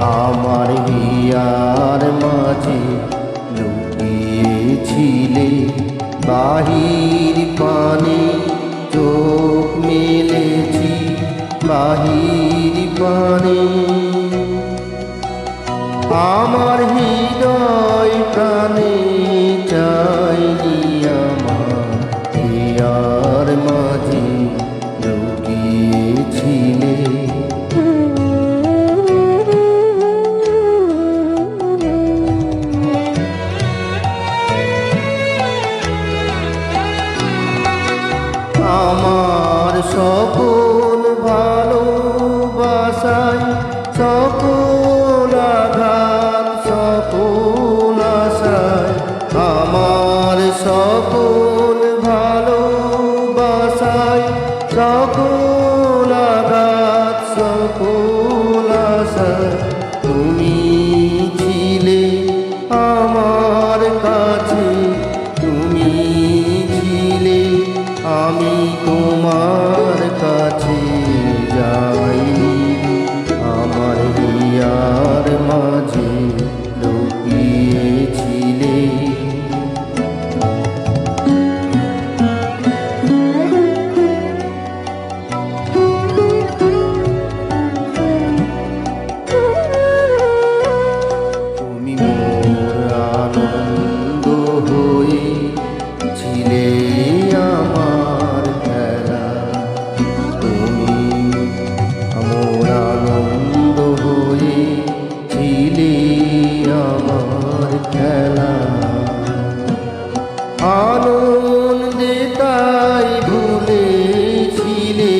আমার হিয়ার মাঝে লুকিয়েছিলে বাহির পানে চোখ মেলেছি বাহির পানে আমার হৃদয় প্রাণে চাইনি আমার হিয়ার মাঝে লুকিয়েছিলে আমার সকল ভালোবাসায় সকল আঘাত সকল আশায় আমার সকল ভালোবাসায় সকল আঘাত সকল আশায় তুমি ছিলে আমার কাছে তুমি ছিলে আমি তোমার কাছে যাইনি আমার হিয়ার মাঝে লুকিয়েছিলে তুমি মোর আনন্দ হয়ে ছিলে আমার খেলা তুমি আমার আনন্দ হয়ে ছিলে আমার খেলা আনন্দে তাই ভুলেছিলে